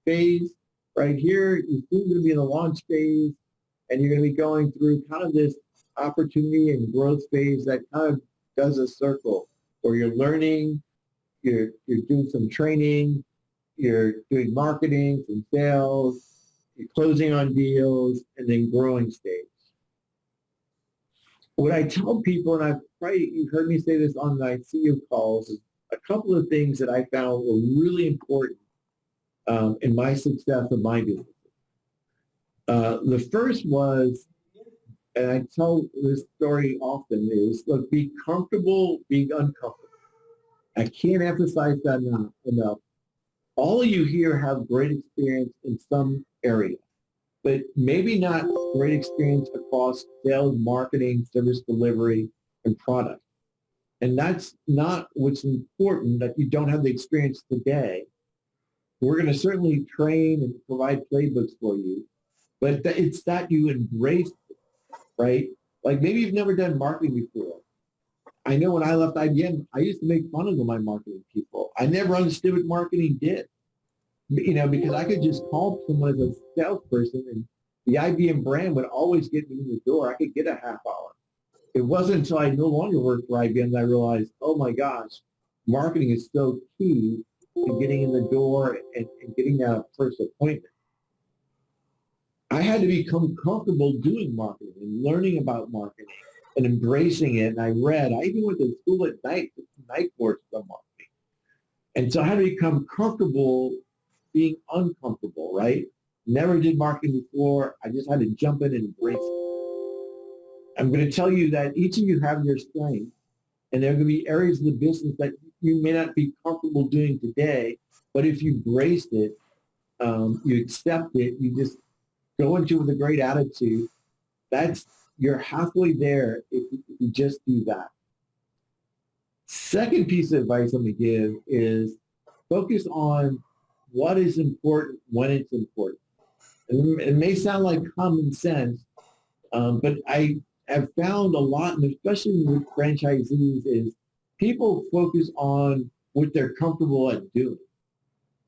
S1: phase right here. You're soon going to be in the launch phase, and you're going to be going through kind of this opportunity and growth phase that kind of does a circle where you're learning, you're doing some training, you're doing marketing, some sales, you're closing on deals, and then growing stage. What I tell people, and you've heard me say this on my CEO calls, is a couple of things that I found were really important in my success of my business. The first was, and I tell this story often, is look, be comfortable being uncomfortable. I can't emphasize that enough. All of you here have great experience in some area, but maybe not great experience across sales, marketing, service delivery, and product. And that's not what's important, that you don't have the experience today. We're going to certainly train and provide playbooks for you, but it's that you embrace it, right? Like maybe you've never done marketing before. I know when I left IBM, I used to make fun of my marketing people. I never understood what marketing did, because I could just call someone as a salesperson and the IBM brand would always get me in the door. I could get a half hour. It wasn't until I no longer worked for IBM that I realized, oh my gosh, marketing is so key to getting in the door and getting that first appointment. I had to become comfortable doing marketing and learning about marketing and embracing it. And I even went to school at night, night courses on marketing. And so I had to become comfortable being uncomfortable, right? Never did marketing before. I just had to jump in and embrace it. I'm going to tell you that each of you have your strengths, and there are going to be areas of the business that you may not be comfortable doing today, but if you embraced it, you accept it, you just go into it with a great attitude, you're halfway there if you just do that. Second piece of advice I'm going to give is focus on what is important when it's important. And it may sound like common sense, but I have found a lot, and especially with franchisees, is people focus on what they're comfortable at doing.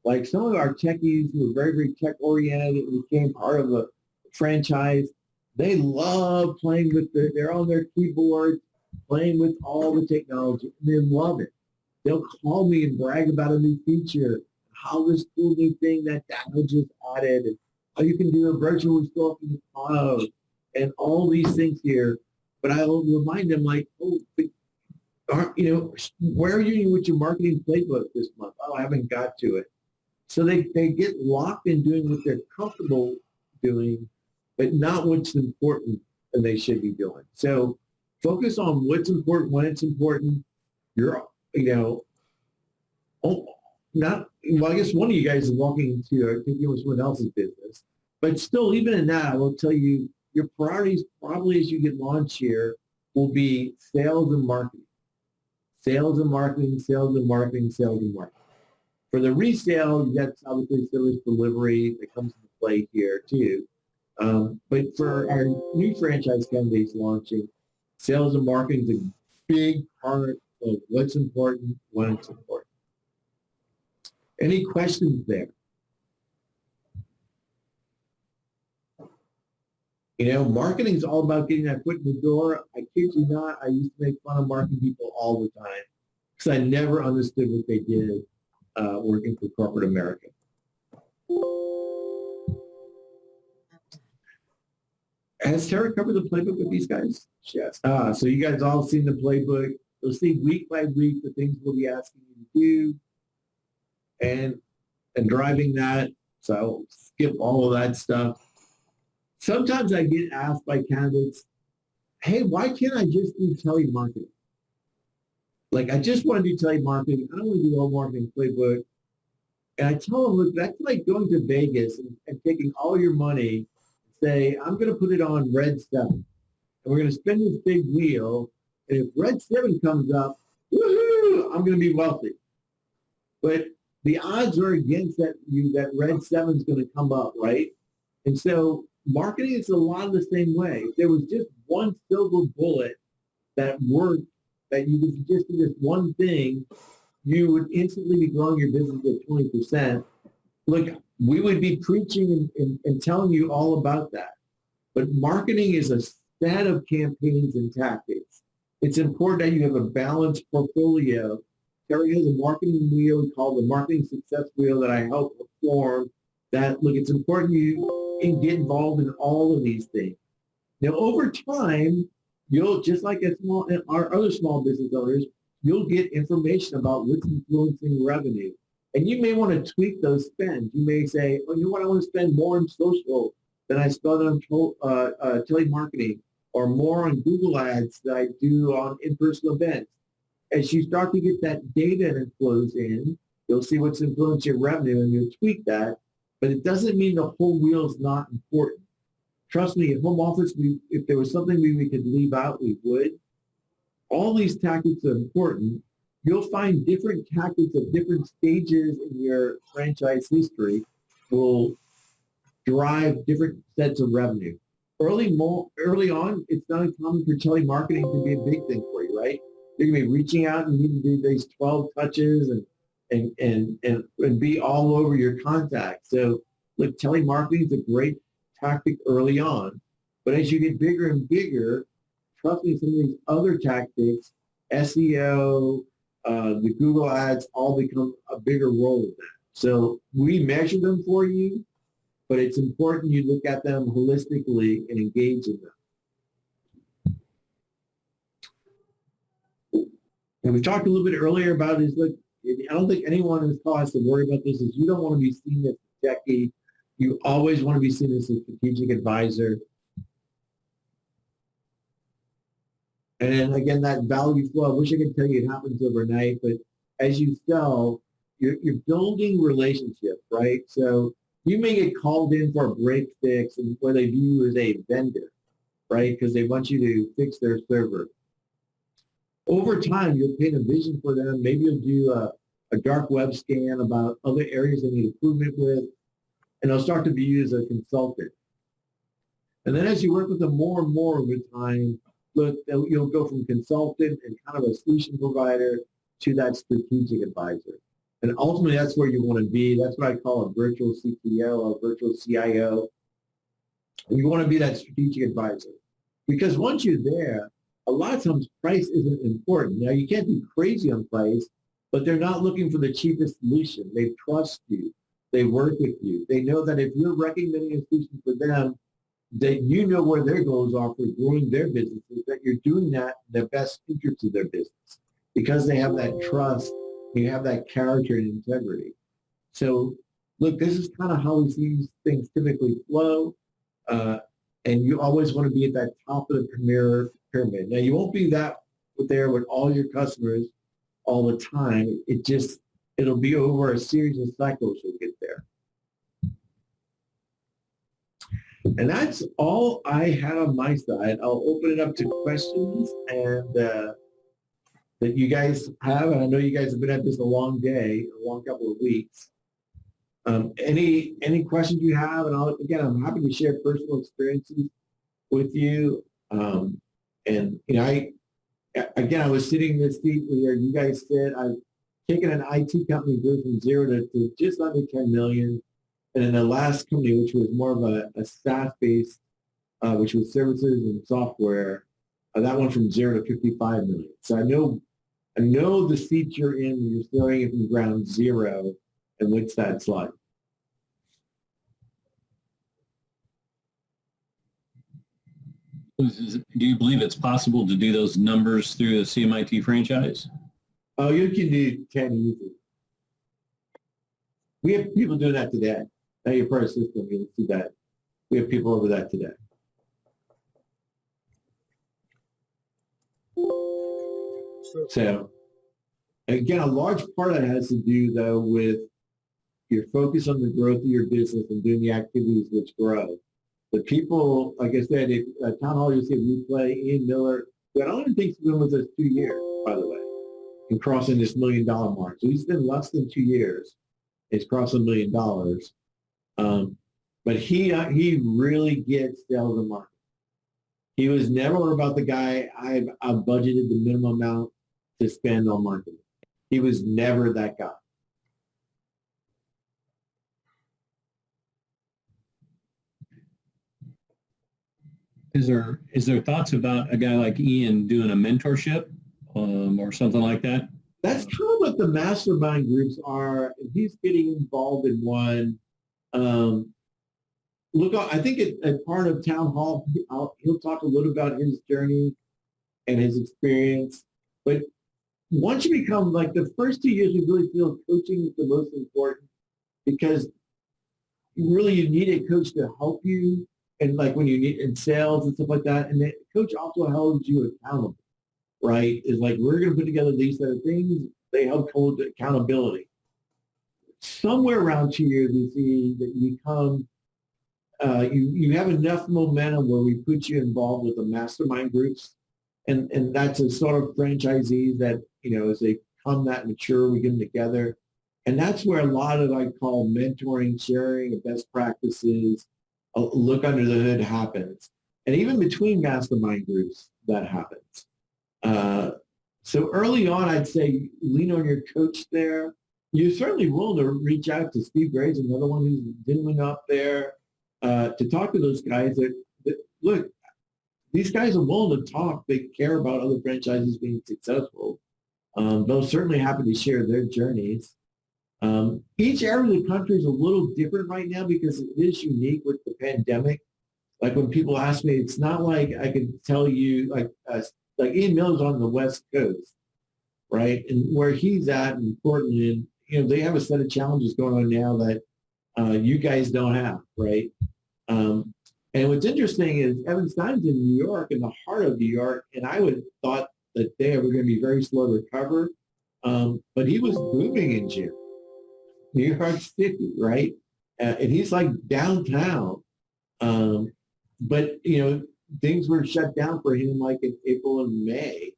S1: Like some of our techies who are very, very tech-oriented and became part of a franchise, they love playing with they're on their keyboard, playing with all the technology, and they love it. They'll call me and brag about a new feature, how this cool new thing that Daniel just added, and how you can do a virtual store from the cloud, and all these things here. But I'll remind them like, where are you with your marketing playbook this month? Oh, I haven't got to it. So they get locked in doing what they're comfortable doing, but not what's important and they should be doing. So focus on what's important when it's important. I guess one of you guys is walking into or thinking it was someone else's business, but still, even in that, I will tell you, your priorities probably as you get launched here will be sales and marketing. Sales and marketing, sales and marketing, sales and marketing. For the resale, you got obviously service delivery that comes into play here too. But for our new franchise candidates launching, sales and marketing is a big part of what's important when it's important. Any questions there? Marketing is all about getting that foot in the door. I kid you not, I used to make fun of marketing people all the time because I never understood what they did working for corporate America. Has Tara covered the playbook with these guys? Yes. So you guys all seen the playbook. You'll see week by week the things we'll be asking you to do and driving that. So I'll skip all of that stuff. Sometimes I get asked by candidates, hey, why can't I just do telemarketing? Like, I just want to do telemarketing. I don't want to do the whole marketing playbook. And I tell them, look, that's like going to Vegas and taking all your money and say, I'm going to put it on red 7. And we're going to spin this big wheel. And if red 7 comes up, woohoo, I'm going to be wealthy. But the odds are against that red 7 is going to come up, right? And so marketing is a lot of the same way. If there was just one silver bullet that worked that you could just do this one thing, you would instantly be growing your business at 20%. Look, we would be preaching and telling you all about that. But marketing is a set of campaigns and tactics. It's important that you have a balanced portfolio. Terry has a marketing wheel called the Marketing Success Wheel that I help form. That, look, it's important you get involved in all of these things. Now, over time, you'll, just like our other small business owners, you'll get information about what's influencing revenue. And you may want to tweak those spends. You may say, oh, you know what, I want to spend more on social than I spend on telemarketing, or more on Google ads that I do on in-person events. As you start to get that data that flows in, you'll see what's influencing your revenue and you'll tweak that. But it doesn't mean the whole wheel is not important. Trust me, at home office, if there was something we could leave out, we would. All these tactics are important. You'll find different tactics at different stages in your franchise history will drive different sets of revenue. Early on, it's not uncommon for telemarketing to be a big thing for you, right? You're going to be reaching out and you need to do these 12 touches and be all over your contacts. So, look, telemarketing is a great tactic early on. But as you get bigger and bigger, trust me, some of these other tactics, SEO, the Google ads, all become a bigger role of that. So we measure them for you, but it's important you look at them holistically and engage in them. And we talked a little bit earlier about is, look, I don't think anyone in this call has to worry about this, is you don't want to be seen as a techie. You always want to be seen as a strategic advisor. And then again, that value flow, I wish I could tell you it happens overnight, but as you sell, you're building relationships, right? So you may get called in for a break fix and where they view you as a vendor, right? Because they want you to fix their server. Over time, you'll paint a vision for them. Maybe you'll do a dark web scan about other areas they need improvement with, and they'll start to view you as a consultant. And then as you work with them more and more over time, look, you'll go from consultant and kind of a solution provider to that strategic advisor. And ultimately, that's where you want to be. That's what I call a virtual CTO or virtual CIO. And you want to be that strategic advisor. Because once you're there, a lot of times price isn't important. Now, you can't be crazy on price, but they're not looking for the cheapest solution. They trust you. They work with you. They know that if you're recommending a solution for them, that you know where their goals are for growing their businesses, that you're doing that in the best interest of their business because they have that trust, you have that character and integrity. So, look, this is kind of how we see these things typically flow, and you always want to be at that top of the pyramid. Now, you won't be that there with all your customers all the time. It'll be over a series of cycles you'll get there. And that's all I had on my side. I'll open it up to questions and that you guys have. And I know you guys have been at this a long day, a long couple of weeks. Any questions you have? And I'm happy to share personal experiences with you. And I was sitting in this seat where you guys sit. I've taken an IT company, grew from 0 to just under 10 million. And then the last company, which was more of a SaaS-based, which was services and software, that went from 0 to 55 million. So I know the seat you're in when you're starting it from ground zero and what's that's like.
S5: Do you believe it's possible to do those numbers through the CMIT franchise?
S1: Oh, you can do 10 easy. We have people doing that today. Now you're part of the system, you'll see that. We have people over that today. So, again, a large part of that has to do, though, with your focus on the growth of your business and doing the activities which grow. The people, like I said, Town Hall, you'll see a replay, Ian Miller, who I don't think he's been with us 2 years, by the way, and crossing this $1 million mark. So he's been less than 2 years. He's crossed $1 million. But he really gets sales and marketing. He was never about the guy, I've budgeted the minimum amount to spend on marketing. He was never that guy.
S5: Is there thoughts about a guy like Ian doing a mentorship or something like that?
S1: That's kind of what the mastermind groups are. If he's getting involved in one, look, I think at part of town hall, he'll talk a little about his journey and his experience. But once you become like the first 2 years, we really feel coaching is the most important because really you need a coach to help you. And like when you need in sales and stuff like that, and the coach also holds you accountable, right? Is like, we're going to put together these set of things. They help hold accountability. Somewhere around 2 years, we see that you become, you have enough momentum where we put you involved with the mastermind groups. And that's a sort of franchisees that, as they come that mature, we get them together. And that's where a lot of, I call mentoring, sharing of best practices, a look under the hood happens. And even between mastermind groups, that happens. So early on, I'd say lean on your coach there. You're certainly willing to reach out to Steve Gray's, another one who's dimming up there, to talk to those guys that look, these guys are willing to talk. They care about other franchises being successful. They're certainly happy to share their journeys. Each area of the country is a little different right now because it is unique with the pandemic. Like when people ask me, it's not like I can tell you, like Ian Miller's on the West Coast, right? And where he's at in Portland, they have a set of challenges going on now that you guys don't have, right? And what's interesting is Evan Stein's in New York, in the heart of New York, and I would have thought that they were going to be very slow to recover, but he was booming in June. New York City, right? And he's like downtown. But, things were shut down for him like in April and May.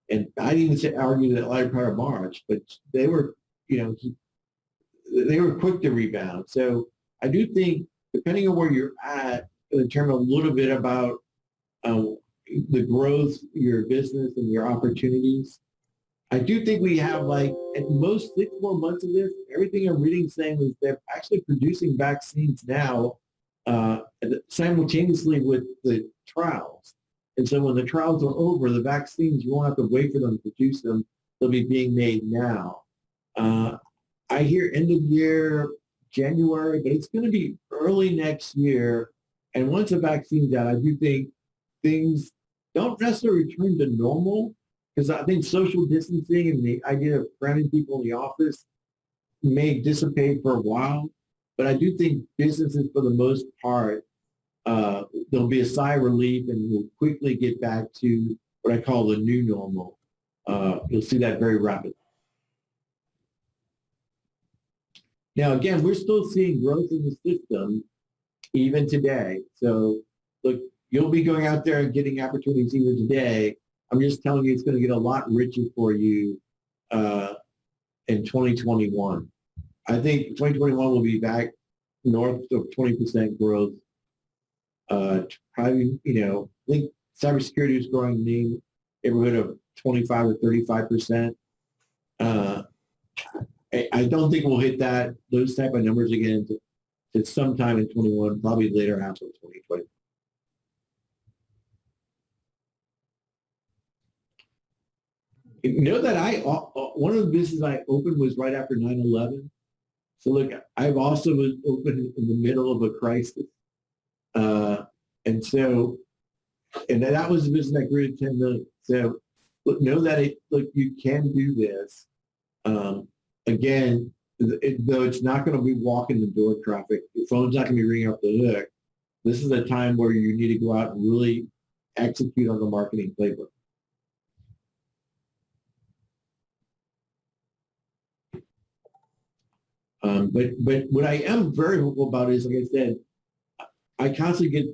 S1: And I didn't even argue that latter part of March, but they were, they were quick to rebound. So I do think, depending on where you're at, in terms of a little bit about the growth, your business and your opportunities, I do think we have like at most 6 more months of this. Everything I'm reading saying is they're actually producing vaccines now simultaneously with the trials. And so when the trials are over, the vaccines, you won't have to wait for them to produce them. They'll be being made now. I hear end of year, January, but it's going to be early next year. And once the vaccine's out, I do think things don't necessarily return to normal, because I think social distancing and the idea of cramming people in the office may dissipate for a while. But I do think businesses, for the most part, there'll be a sigh of relief and we'll quickly get back to what I call the new normal. You'll see that very rapidly. Now, again, we're still seeing growth in the system even today. So, look, you'll be going out there and getting opportunities even today. I'm just telling you it's going to get a lot richer for you in 2021. I think 2021 will be back north of 20% growth. Probably, I think cybersecurity is growing in the neighborhood of 25 or 35%. I don't think we'll hit those type of numbers again to sometime in 21, probably later half of 2020. That one of the businesses I opened was right after 9/11. So look, I've also was open in the middle of a crisis. And that was a business that grew to 10 million. So look, know that you can do this. Again, though it's not going to be walking the door traffic, your phone's not going to be ringing up the hook. This is a time where you need to go out and really execute on the marketing playbook. But what I am very hopeful about is, like I said, I constantly get,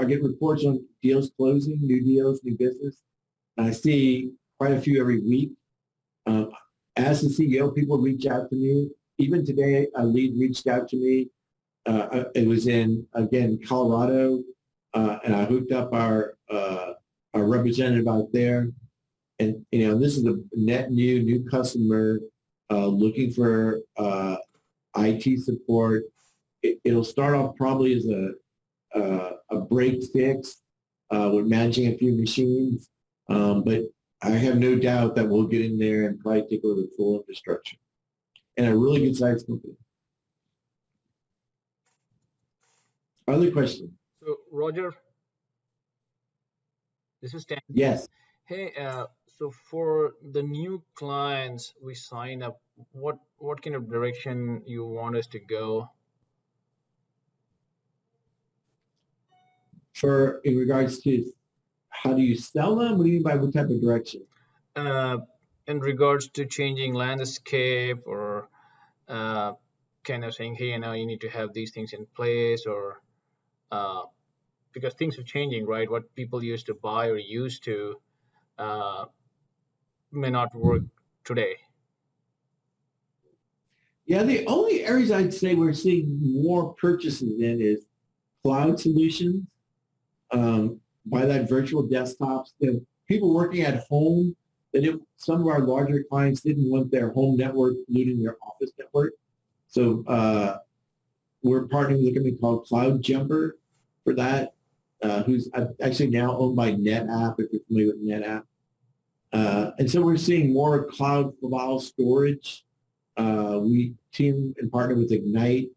S1: I get reports on deals closing, new deals, new business. And I see quite a few every week. As the CEO, people reach out to me. Even today, a lead reached out to me. It was in, again, Colorado, and I hooked up our representative out there. and this is a net new customer looking for IT support. It'll start off probably as a break fix with managing a few machines, but I have no doubt that we'll get in there and probably take over the full infrastructure. And a really good sized company. Other questions?
S2: So Roger, this is Stan.
S1: Yes.
S2: Hey, so for the new clients we sign up, what kind of direction you want us to go?
S1: In regards to how do you sell them? What do you mean by what type of direction?
S2: In regards to changing landscape or kind of saying, hey, you need to have these things in place, or because things are changing, right? What people used to buy or used to may not work today.
S1: Yeah, the only areas I'd say we're seeing more purchases in is cloud solutions. By that virtual desktops, people working at home. Some of our larger clients didn't want their home network polluting their office network. So we're partnering with a company called Cloud Jumper for that, who's actually now owned by NetApp, if you're familiar with NetApp. And so we're seeing more cloud file storage. We team and partner with Ignite.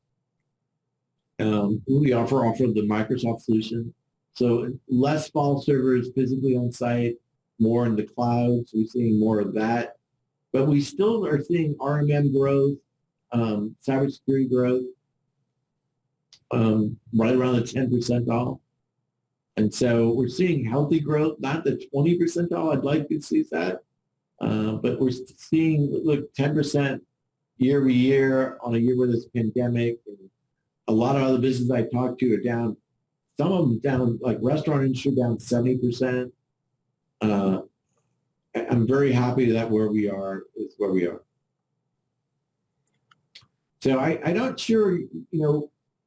S1: We offer the Microsoft solution. So less file servers physically on site, more in the cloud. So we're seeing more of that. But we still are seeing RMM growth, cybersecurity growth, right around the 10 percentile. And so we're seeing healthy growth, not the 20 percentile. I'd like to see that. But we're seeing, 10% year over year on a year where there's a pandemic. And a lot of other businesses I talk to are down. Some of them down, like restaurant industry, down 70%. I'm very happy that where we are is where we are. So I'm not sure,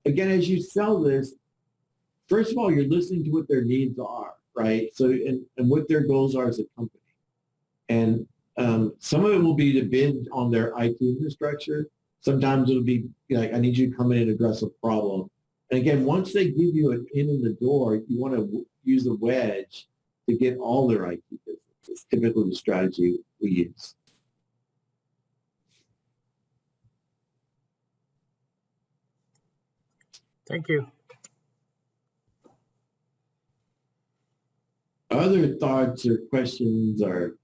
S1: again, as you sell this, first of all, you're listening to what their needs are, right? So, and what their goals are as a company. And some of it will be to bid on their IT infrastructure. Sometimes it'll be like, I need you to come in and address a problem. And again, once they give you an in the door, you want to use a wedge to get all their IT business. It's typically the strategy we use.
S2: Thank you.
S1: Other thoughts or questions are,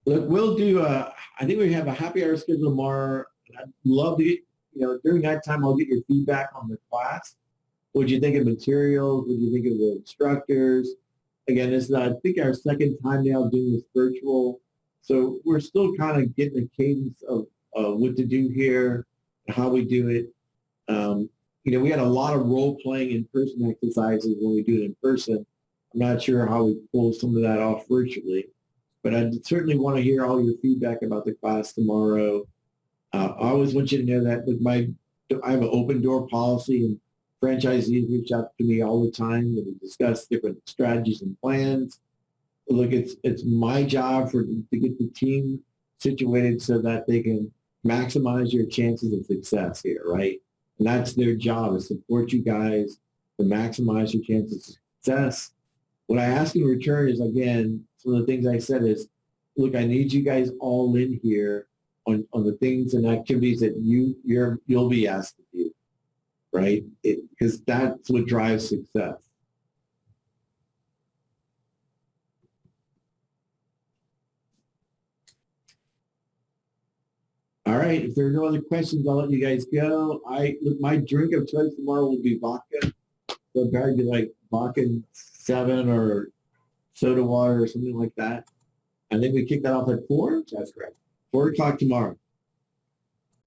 S1: look, we'll do, I think we have a happy hour scheduled tomorrow. I'd love to get, during that time, I'll get your feedback on the class. What do you think of materials? What do you think of the instructors? Again, this is, I think, our second time now doing this virtual. So we're still kind of getting the cadence of what to do here, how we do it. We had a lot of role-playing in-person exercises when we do it in person. I'm not sure how we pull some of that off virtually, but I certainly want to hear all your feedback about the class tomorrow. I always want you to know that I have an open door policy, and franchisees reach out to me all the time, and we discuss different strategies and plans. Look, it's my job to get the team situated so that they can maximize your chances of success here, right? And that's their job, is support you guys to maximize your chances of success. What I ask in return is, again, some of the things I said is, look, I need you guys all in here on the things and activities that you'll be asked to do, right? Because that's what drives success. All right, if there are no other questions, I'll let you guys go. My drink of choice tomorrow will be vodka. So it'll probably be like vodka 7 or soda water or something like that. I think we kick that off at 4. That's correct. 4 o'clock tomorrow.